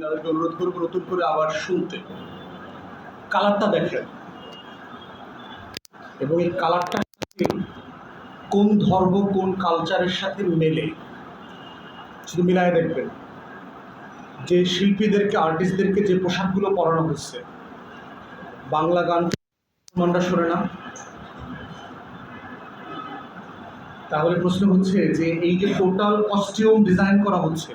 তাদেরকে অনুরোধ করবো নতুন করে আবার শুনতে। কালারটা দেখেন এবং এই কালারটা কোন ধর্ম কোন কালচারের সাথে মেলে শুধু মিলায় দেখবেন। যে শিল্পীদেরকে আর্টিস্টদেরকে যে পোশাকগুলো পরানো হচ্ছে, বাংলা গান মুসলমানরা শোনে না। তাহলে প্রশ্ন হচ্ছে যে এই যে টোটাল কস্টিউম ডিজাইন করা হচ্ছে,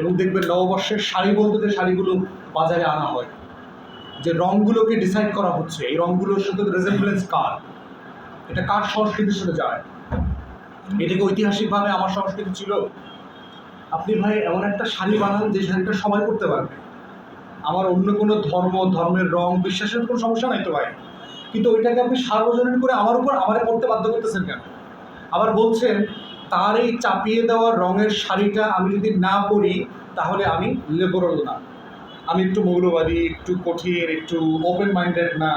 এবং দেখবেন নববর্ষের শাড়ি বলতে যে শাড়িগুলো বাজারে আনা হয়, যে রঙগুলোকে ডিসাইড করা হচ্ছে, এই রঙগুলোর সাথে রেজেম্বলেন্স কার, এটা কার সংস্কৃতির সাথে যায়? এটাকে ঐতিহাসিকভাবে আমার সংস্কৃতি ছিল। আপনি ভাই এমন একটা শাড়ি বানান যে শাড়িটা সবাই করতে পারবে। আমার অন্য কোনো ধর্মের রং বিশ্বাসের কোনো সমস্যা নাই তো ভাই, কিন্তু ওইটাকে আপনি সার্বজনীন করে আমার উপর আমারে পড়তে বাধ্য করতেছেন কেন? আবার বলছেন তার এই চাপিয়ে দেওয়া রঙের শাড়িটা আমি যদি না পরি তাহলে আমি লিবারাল না, আমি একটু মৌলবাদী, একটু কঠিন, একটু ওপেন মাইন্ডেড না।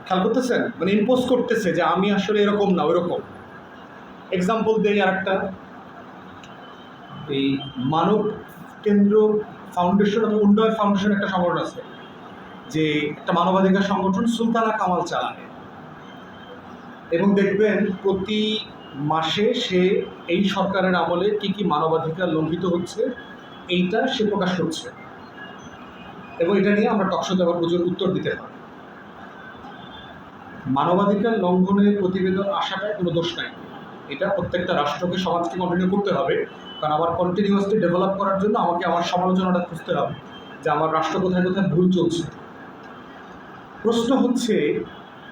খেয়াল করতেছেন? মানে ইম্পোজ করতেছে যে আমি আসলে এরকম না ওইরকম। এক্সাম্পল দেই আর একটা, এই মানব কেন্দ্র ফাউন্ডেশন অথবা উন্নয়ন ফাউন্ডেশন একটা সংগঠন আছে, যে একটা মানবাধিকার সংগঠন, সুলতানা কামাল চালানে। এবং দেখবেন প্রতি মাসে সে এই সরকারের আমলে কি কি মানবাধিকার লঙ্ঘিত হচ্ছে এইটা সে প্রকাশ করছে, এবং এটা নিয়ে আমরা টকশোতে আবার প্রচুর উত্তর দিতে হয়। মানবাধিকার লঙ্ঘনের প্রতিবেদন আসাটায় কোনো দোষ নাই, এটা প্রত্যেকটা রাষ্ট্রকে সমাজকে কন্টিনিউ করতে হবে, কারণ আমার কন্টিনিউয়াসলি ডেভেলপ করার জন্য আমাকে আমার সমালোচনাটা খুঁজতে হবে যে আমার রাষ্ট্র কোথায় কোথায় ভুল চলছে। প্রশ্ন হচ্ছে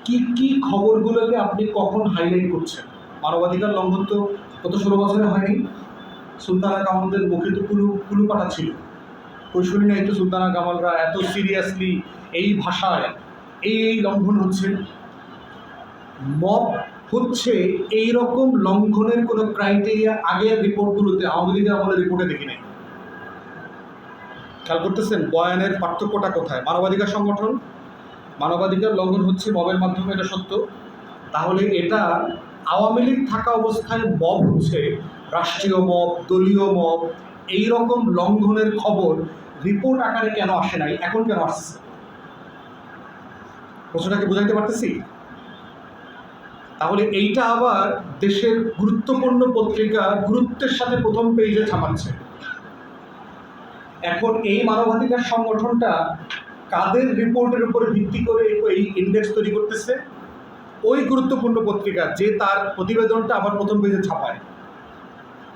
কি কি খবরগুলোকে আপনি কখন হাইলাইট করছেন? মানবাধিকার লঙ্ঘন তো গত 16 বছরে হয়নি। সুলতানা কামালদের মুখে তো কুলু পাটা ছিল, কই শুনি নাই তো সুলতানা কামালরা এত সিরিয়াসলি এই ভাষায় এই লঙ্ঘন হচ্ছে। মব হচ্ছে এই রকম লঙ্ঘনের কোনো ক্রাইটেরিয়া আগের রিপোর্টগুলোতে, আওয়ামী লীগের আমলের রিপোর্টে দেখি নাই। খেয়াল করতেছেন বয়ানের পার্থক্যটা কোথায়? মানবাধিকার সংগঠন মানবাধিকার লঙ্ঘন হচ্ছে মবের মাধ্যমে, এটা সত্য। তাহলে এটা আওয়ামী লীগ থাকা অবস্থায় মব হচ্ছে, রাষ্ট্রীয় মব, দলীয় মব, এই রকম লঙ্ঘনের খবর রিপোর্ট আকারে কেন আসে নাই, এখন কেন আসছে? প্রশ্নটাকে বুঝাইতে পারতেছি? তাহলে এইটা আবার দেশের গুরুত্বপূর্ণ পত্রিকা গুরুত্বের সাথে প্রথম পেজে ছাপাচ্ছে। এখন এই মানবাধিকার সংগঠনটা কাদের রিপোর্টের উপরে ভিত্তি করে এই ইন্ডেক্স তৈরি করতেছে? ওই গুরুত্বপূর্ণ পত্রিকা যে তার প্রতিবেদনটা আবার প্রথম পেজে ছাপায়।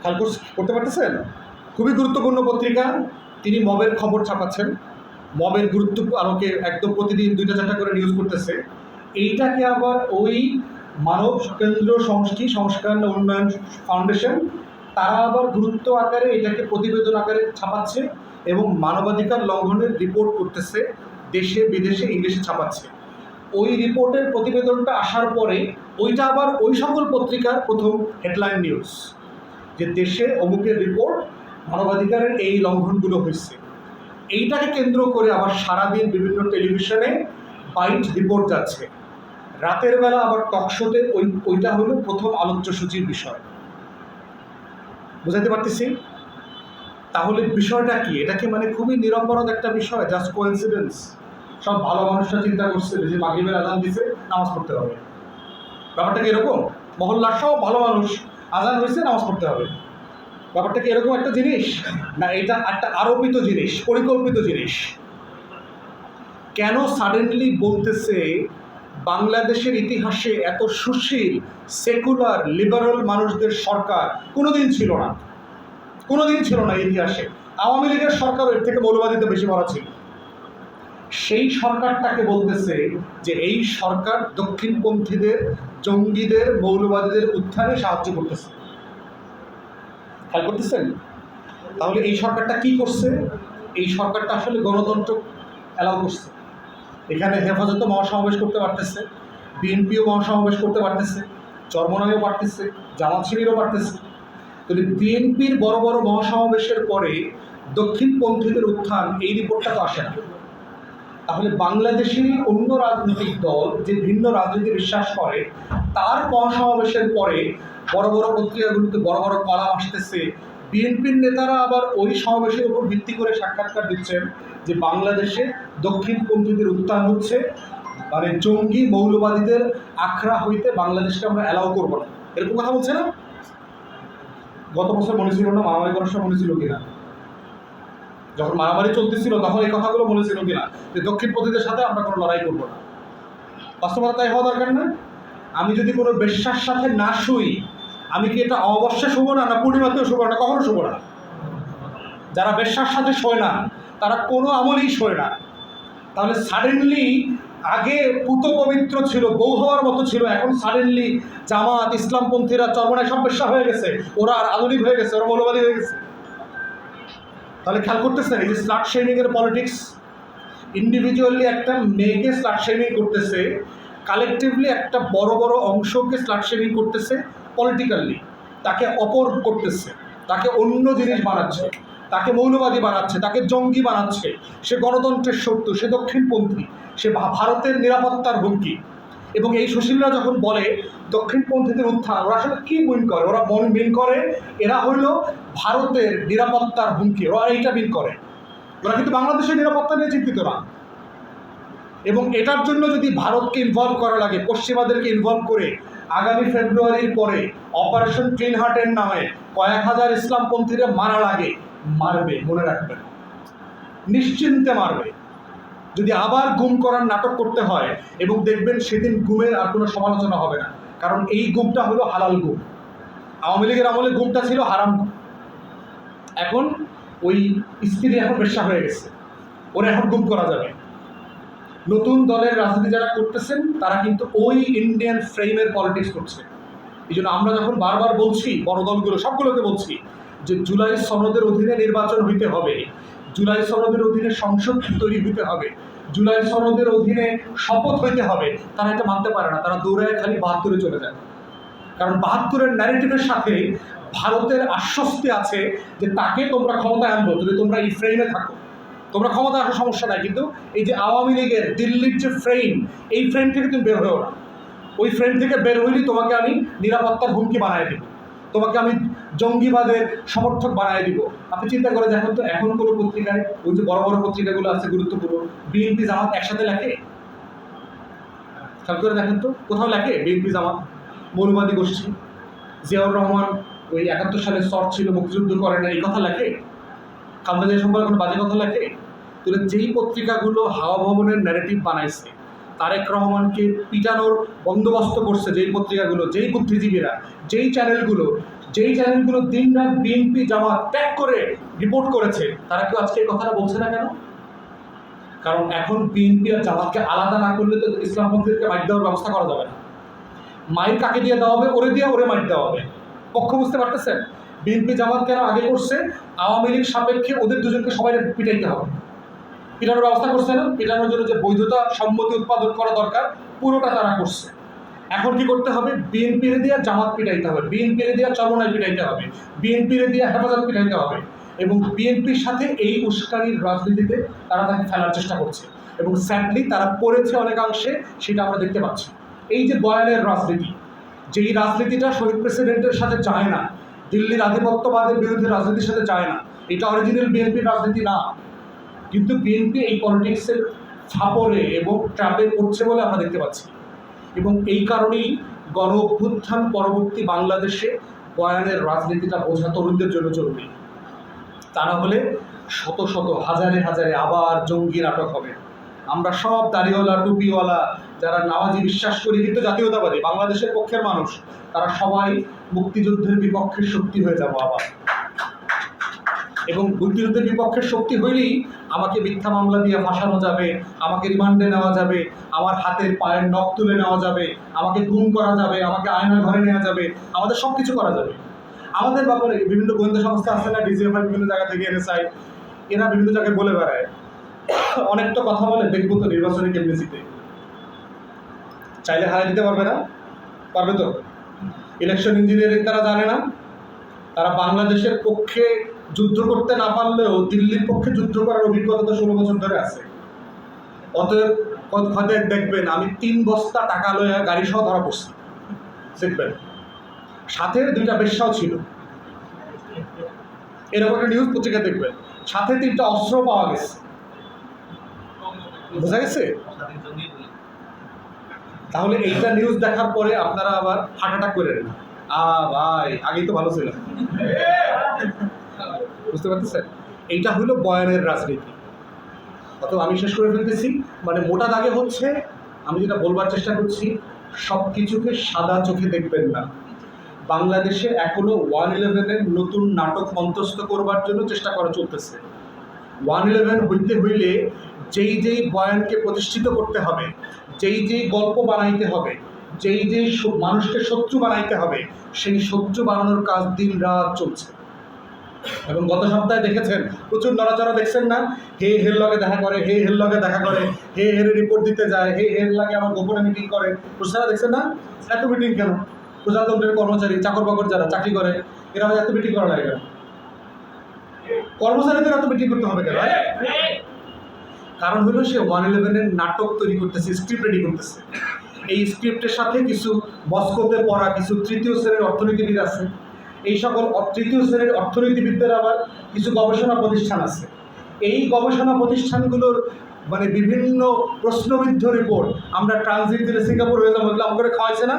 খেয়াল করতে পারতেছেন? খুবই গুরুত্বপূর্ণ পত্রিকা, তিনি মবের খবর ছাপাচ্ছেন, মবের গুরুত্ব আলোকে একদম প্রতিদিন 2টা-4টা করে নিউজ করতেছে। এইটাকে আবার ওই মানব কেন্দ্র সংস্কার উন্নয়ন ফাউন্ডেশন তারা আবার গুরুত্ব আকারে এটাকে প্রতিবেদন আকারে ছাপাচ্ছে এবং মানবাধিকার লঙ্ঘনের রিপোর্ট করতেছে, দেশে বিদেশে ইংলিশে ছাপাচ্ছে। ওই রিপোর্টের প্রতিবেদনটা আসার পরে ওইটা আবার ওই সকল পত্রিকার প্রথম হেডলাইন নিউজ, যে দেশে অমুকের রিপোর্ট, মানবাধিকারের এই লঙ্ঘনগুলো হয়েছে। এইটাকে কেন্দ্র করে আবার সারাদিন বিভিন্ন টেলিভিশনে বাইট রিপোর্ট যাচ্ছে, রাতের বেলা আবার টকশোতে ওইটা হলো প্রথম আলোচ্য সূচির বিষয়। বুঝাইতে পারতেছি? তাহলে বিষয়টা কি? এটাকে মানে খুবই নিরপরাধ একটা বিষয়, জাস্ট কোইন্সিডেন্স। সব ভালো মানুষরা চিন্তা করছে যে মাগরিবের আজান দিছে, নামাজ পড়তে হবে। ব্যাপারটা কি এরকম? মহল্লার সব ভালো মানুষ, আজান হয়েছে, নামাজ পড়তে হবে। ব্যাপারটা কি এরকম একটা জিনিস? না, এটা একটা আরোপিত জিনিস, পরিকল্পিত জিনিস। কেন সাডেনলি বলতেছে বাংলাদেশের ইতিহাসে এত সুশীল, সেকুলার, লিবারাল মানুষদের সরকার কোনোদিন ছিল না, কোনোদিন ছিল না ইতিহাসে। আওয়ামী লীগের সরকার এর থেকে মৌলবাদীতে বেশি ভরা ছিল। সেই সরকারটাকে বলতেছে যে এই সরকার দক্ষিণপন্থীদের, জঙ্গিদের, মৌলবাদীদের উত্থানে সাহায্য করতেছে। খেয়াল করতেছেন? তাহলে এই সরকারটা কি করছে? এই সরকারটা আসলে গণতন্ত্র অ্যালাউ করছে। এখানে হেফাজত মহাসমাবেশ করতে পারতেছে, বিএনপিও মহাসমাবেশ করতে পারতেছে, চরমনাইও পারতেছে, জামাত শিবিরও পারতেছে। যদি বিএনপির বড় বড় মহাসমাবেশের পরে দক্ষিণপন্থীদের উত্থান, এই রিপোর্টটা তো আসে না। তাহলে বাংলাদেশের অন্য রাজনৈতিক দল যে ভিন্ন রাজনীতি বিশ্বাস করে, তার মহাসমাবেশের পরে বড় বড় পত্রিকাগুলোতে বড় বড় কলাম আসতেছে, বিএনপির নেতারা আবার ওই সমাবেশের উপর ভিত্তি করে সাক্ষাৎকার দিচ্ছেন যে বাংলাদেশে দক্ষিণপন্থীদের উত্থান হচ্ছে, মানে জঙ্গি মৌলবাদীদের আখড়া হইতে বাংলাদেশকে আমরা অ্যালাউ করবো না, এরকম কথা বলছে না? গত বছর মনে ছিল না? মারামারি করার সময় মনে ছিল কিনা? যখন মারামারি চলতেছিল তখন এই কথাগুলো মনে ছিল কিনা যে দক্ষিণপন্থীদের সাথে আমরা কোনো লড়াই করবো না? বাস্তবতা তাই হওয়া দরকার না? আমি যদি কোনো বেশ্যার সাথে না শুই, আমি কি এটা অমাবস্যা শুভ না, না পূর্ণিমাতেও শুভ না, কখনো শুভ না? যারা বেশ্যার সাথে শোয় না তারা কোনো আমলেই শোয় না। তাহলে সাডেনলি আগে পুত পবিত্র ছিল, বউ হওয়ার মতো ছিল, এখন সাডেনলি জামাত ইসলামপন্থীরা চরমনায় সব বেশ্যা হয়ে গেছে, ওরা আর আধুনিক হয়ে গেছে, ওরা মৌলবাদী হয়ে গেছে। তাহলে খেয়াল করতেছেন এই যে স্লাট শেমিং এর পলিটিক্স, ইন্ডিভিজুয়ালি একটা মেয়েকে স্লাট শেমিং করতেছে, কালেকটিভলি একটা বড় বড় অংশকে স্লাট শেমিং করতেছে, পলিটিক্যালি তাকে অপর করতেছে, তাকে অন্য জিনিস বানাচ্ছে, তাকে মৌলবাদী বানাচ্ছে, তাকে জঙ্গি বানাচ্ছে, সে গণতন্ত্রের শত্রু, সে দক্ষিণপন্থী, সে ভারতের নিরাপত্তার হুমকি। এবং এই সুশীলরা যখন বলে দক্ষিণপন্থীদের উত্থান, ওরা আসলে কী মিন করে? ওরা মিন করে এরা হইল ভারতের নিরাপত্তার হুমকি, ওরা এইটা মিন করে। ওরা কিন্তু বাংলাদেশের নিরাপত্তা নিয়ে চিন্তিত না। এবং এটার জন্য যদি ভারতকে ইনভলভ করা লাগে, পশ্চিমাদেরকে ইনভলভ করে আগামী ফেব্রুয়ারির পরে অপারেশন ক্লিন হার্টের নামে কয়েক হাজার ইসলামপন্থীরা মারা লাগে, মারবে, মনে রাখবেন, নিশ্চিন্তে মারবে। যদি আবার গুম করার নাটক করতে হয়, এবং দেখবেন সেদিন গুমের আর কোনো সমালোচনা হবে না, কারণ এই গুমটা হলো হালাল গুম। আওয়ামী লীগের আমলে গুমটা ছিল হারাম গুম। এখন ওই স্ত্রী এখন বেশ্যা হয়ে গেছে, ওরা এখন গুম করা যাবে। নতুন দলের রাজনীতি যারা করতেছেন তারা কিন্তু ওই ইন্ডিয়ান ফ্রেমের পলিটিক্স করছে। এই জন্য আমরা যখন বারবার বলছি, বড় দলগুলো সবগুলোকে বলছি যে জুলাই সনদের অধীনে নির্বাচন হইতে হবে, জুলাই সনদের অধীনে সংসদ তৈরি হইতে হবে, জুলাই সনদের অধীনে শপথ হইতে হবে, তারা এটা মানতে পারে না। তারা দৌড়ায় খালি ৭২-এ চলে যায়, কারণ ৭২-এর ন্যারেটিভের সাথে ভারতের আশ্বস্তি আছে যে তাকে তোমরা ক্ষমতায় আনবো যদি তোমরা এই ফ্রেমে থাকো। তোমরা ক্ষমতা আসার সমস্যা নাই, কিন্তু এই যে আওয়ামী লীগের দিল্লির যে ফ্রেম, এই ফ্রেম থেকে তুমি বের হয়েও না। ওই ফ্রেম থেকে বের হইলেই তোমাকে আমি নিরাপত্তার হুমকি বানায় দিব, তোমাকে আমি জঙ্গিবাদের সমর্থক বানায় দিব। আপনি চিন্তা করে দেখুন তো, এখন কোনো পত্রিকায়, ওই যে বড় বড় পত্রিকাগুলো আছে গুরুত্বপূর্ণ, বিএনপি জামাত একসাথে লেখে? খেয়াল করে দেখেন তো, কোথাও লেখে বিএনপি জামাত মৌলবাদী গোষ্ঠী? জিয়াউর রহমান ওই ৭১ সালে শর্ট ছিল, মুক্তিযুদ্ধ করে না, এই কথা লেখে? খালেদা জিয়া সম্পর্কে কোনো বাজে কথা লেখে? তাহলে যেই পত্রিকাগুলো হাওয়া ভবনের ন্যারেটিভ বানাইছে, তারেক রহমানকে পিটানোর বন্দোবস্ত করছে যেই পত্রিকাগুলো, যেই বুদ্ধিজীবীরা, যেই চ্যানেলগুলো দিন রাত বিএনপি জামাত ত্যাগ করে রিপোর্ট করেছে, তারা কেউ আজকে এই কথাটা বলছে না কেন? কারণ এখন বিএনপি আর জামাতকে আলাদা না করলে তো ইসলামপন্থীদেরকে মাইর দেওয়ার ব্যবস্থা করা যাবে না। মাইর কাকে দিয়ে দেওয়া হবে? ওরে দিয়ে ওরে মাইর দেওয়া হবে। পক্ষ বুঝতে পারতেছেন? বিএনপি জামাত কেন আগে করছে? আওয়ামী লীগ সাপেক্ষে ওদের দুজনকে সবাই পিটাইতে হবে, পিটানোর ব্যবস্থা করছে না? পিটানোর জন্য যে বৈধতা সম্মতি উৎপাদন করা দরকার পুরোটা তারা করছে। এখন কি করতে হবে? বিএনপির দিয়ে জামাত পিটাইতে হবে, বিএনপির দিয়ে চরমনায় পিটাইতে হবে, বিএনপির দিয়ে হেফাজত পিটাইতে হবে। এবং বিএনপির সাথে এই উস্কানির রাজনীতিতে তারা তাকে ফেলার চেষ্টা করছে, এবং স্যাডলি তারা পড়েছে অনেকাংশে, সেটা আমরা দেখতে পাচ্ছি। এই যে বয়ানের রাজনীতি, যেই রাজনীতিটা শহীদ প্রেসিডেন্টের সাথে যায় না, দিল্লির আধিপত্যবাদের বিরুদ্ধে রাজনীতির সাথে যায় না, এটা অরিজিনাল বিএনপির রাজনীতি না। কিন্তু বিএনপি এই পলিটিক্সের ফাপড়ে এবং ট্র্যাপে পড়ছে বলে আমরা দেখতে পাচ্ছি। এবং এই কারণেই গণ অভ্যুত্থান পরবর্তী বাংলাদেশে বয়ানের রাজনীতিটা বোঝা তরুণদের জন্য জরুরি। তা না হলে শত শত হাজারে হাজারে আবার জঙ্গি নাটক হবে। আমরা সব দাড়িওয়ালা টুপিওয়ালা যারা নামাজি বিশ্বাস করি কিন্তু জাতীয়তাবাদী বাংলাদেশের পক্ষের মানুষ, তারা সবাই মুক্তিযুদ্ধের বিপক্ষের শক্তি হয়ে যাব আবার। এবং মুক্তিযুদ্ধের বিপক্ষের শক্তি হইলেই আমাকে মিথ্যা মামলা দিয়ে ফাঁসানো যাবে, আমাকে রিমান্ডে নেওয়া যাবে, আমার হাতের পায়ের নখ তুলে নেওয়া যাবে, আমাকে গুম করা যাবে, আমাকে আয়নার ঘরে নেওয়া যাবে, আমাদের সব কিছু করা যাবে। আমাদের ব্যাপারে বিভিন্ন গোয়েন্দা সংস্থা আছে না, ডিজিএফআই বিভিন্ন জায়গা থেকে এনএসআই, এরা বিভিন্ন জায়গায় বলে বেড়ায়, অনেকটা কথা বলে, দেখবো তো নির্বাচনী কেন্দ্রিতে চাইলে হারিয়ে দিতে পারবে না? পারবে তো? ইলেকশন ইঞ্জিনিয়ারিং তারা জানে না? তারা বাংলাদেশের পক্ষে যুদ্ধ করতে না পারলেও দিল্লির পক্ষে যুদ্ধ করার অভিজ্ঞতা তো 16 বছর ধরে আছে। অতএব হয়তো দেখবেন আমি 3 বস্তা টাকা লইয়া গাড়ি সহ ধরা পড়ছি, দেখবেন সাথে 2টা বেশ্যাও ছিল। এরকম একটা নিউজ পত্রিকা দেখবেন, সাথে 3টা অস্ত্র পাওয়া গেছে। বোঝা গেছে? তাহলে এইটা নিউজ দেখার পরে আপনারা আবার হার্ট অ্যাটাক করেন না, ভাই আগেই তো ভালো ছিল। বুঝতে পারতেছেন? এইটা হলো বয়ানের রাজনীতি। অথবা আমি শেষ করে ফেলতেছি, মানে মোটা দাগে হচ্ছে, আমি যেটা বলবার চেষ্টা করছি, সব কিছুকে সাদা চোখে দেখবেন না। বাংলাদেশে এখনো 111-এর নতুন নাটক মঞ্চস্থ করবার জন্য চেষ্টা করা চলতেছে। 111 হইতে হইলে যেই বয়ানকে প্রতিষ্ঠিত করতে হবে, যেই গল্প বানাইতে হবে, যেই মানুষকে শত্রু বানাইতে হবে, সেই শত্রু বানানোর কাজ দিন রাত চলছে। এবং গত সপ্তাহে দেখেছেন প্রচুর নড়াচড়া, দেখছেন না? হে হের লগে দেখা করে, হে হের লগে দেখা করে, হে হের রিপোর্ট দিতে যায়, হে হের লাগে আমার গোপনে মিটিং করে। প্রশাসনা দেখছেন না? এত মিটিং কেন? প্রজাতন্ত্রের কর্মচারী, চাকর বাকর যারা চাকরি করে, এরা এত মিটিং করা লাগে কেন? কর্মচারীদের এত মিটিং করতে হবে কেন? কারণ হলো সে 111-এর নাটক তৈরি করতেছে, স্ক্রিপ্ট রেডি করতেছে। এই স্ক্রিপ্টের সাথে কিছু মস্কোতে পড়া কিছু তৃতীয় শ্রেণীর অর্থনীতিবিদ আছে। এই সকল তৃতীয় শ্রেণীর অর্থনীতিবিদদের আবার কিছু গবেষণা প্রতিষ্ঠান আছে। এই গবেষণা প্রতিষ্ঠানগুলোর মানে বিভিন্ন প্রশ্নবিদ্ধ রিপোর্ট, আমরা ট্রানজিট দিলে সিঙ্গাপুর হয়ে যাবো, এগুলো আমাকে খাওয়াইছে না?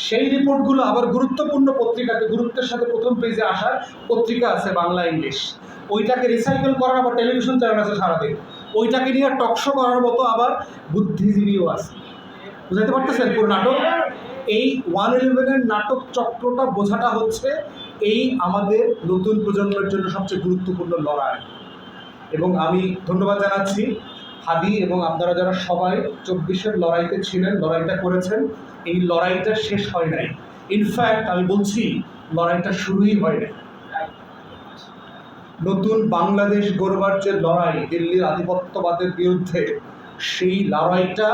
সেই রিপোর্টগুলো আবার গুরুত্বপূর্ণ পত্রিকাতে, গুরুত্বের সাথে প্রথম পেজে আসার পত্রিকা আছে বাংলা ইংলিশ, ওইটাকে রিসাইকেল করার আবার টেলিভিশন চ্যানেল আছে সারাদিন, ওইটাকে নিয়ে টকশো করার মতো আবার বুদ্ধিজীবীও আছে। বুঝতে পারতেছেন পুরো নাটক? এই 111-এর নাটক চক্রটা বোঝাটা হচ্ছে এই আমাদের নতুন প্রজন্মের জন্য সবচেয়ে গুরুত্বপূর্ণ লড়াই। এবং আমি ধন্যবাদ জানাচ্ছি হাদি এবং আপনারা যারা সবাই 24-এর লড়াইতে ছিলেন, লড়াইটা করেছেন। এই লড়াইটা শেষ হয় নাই, ইনফ্যাক্ট আমি বলছি লড়াইটা শুরুই হয় নাই। নতুন বাংলাদেশ গড়বার যে লড়াই দিল্লির আধিপত্যবাদের বিরুদ্ধে, সেই লড়াইটা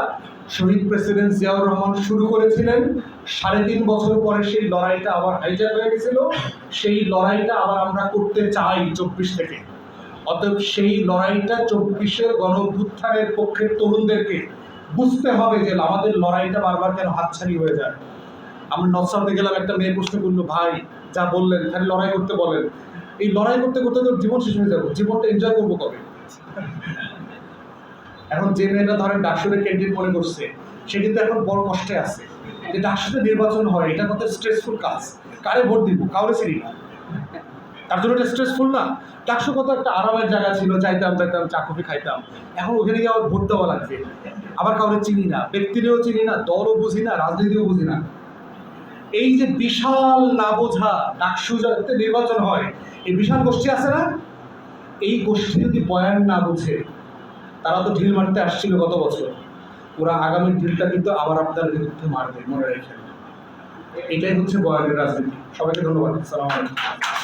শহীদ প্রেসিডেন্ট জিয়াউর রহমান শুরু করেছিলেন। 3.5 বছর পরে সেই লড়াইটা আবার হাইজ্যাক হয়ে গেছিল। সেই লড়াইটা আবার আমরা করতে চাই 24 থেকে। অতএব সেই লড়াইটা 24-এর গণঅভ্যুত্থানের পক্ষের তরুণদেরকে বুঝতে হবে যে আমাদের লড়াইটা বারবার কেন হাতছানি হয়ে যায়। আমরা নকশাতে গেলাম, একটা মেয়ে প্রশ্ন করলো, ভাই যা বললেন খালি লড়াই করতে বলেন, এই লড়াই করতে করতে তো জীবন শেষ হয়ে যাবো, জীবনটা এনজয় করবো কবে? এখন যে মেয়েটা ধরেন ডাকসুরে ক্যান্ডিডেট মনে করছে, সে কিন্তু এখন বড় কষ্টে আছে যে ডাকসুতে নির্বাচন হয়, এটা কত স্ট্রেসফুল কাজ, কারে ভোট দিব, কাউরে চিনি না, তার জন্য এটা স্ট্রেসফুল না? ডাকসু কত একটা আরামের জায়গা ছিল, চাইতাম চা কফি খাইতাম, এখন ওখানে গিয়ে আবার ভোট দেওয়া লাগবে, আবার কাউরে চিনি না, ব্যক্তিরেও চিনি না, দলও বুঝি না, রাজনীতিও বুঝি না। এই যে বিশাল না বোঝা ডাকসু যাতে নির্বাচন হয়, এই বিশাল গোষ্ঠী আছে না, এই গোষ্ঠী যদি বয়ান না বুঝে, তারা তো ঢিল মারতে আসছিল গত বছর, ওরা আগামী ঢিলটা কিন্তু আবার আপনার বিরুদ্ধে মারবে, মনে রাখেন। এটাই হচ্ছে বয়ানের রাজনীতি। সবাইকে ধন্যবাদ। আসসালামু আলাইকুম।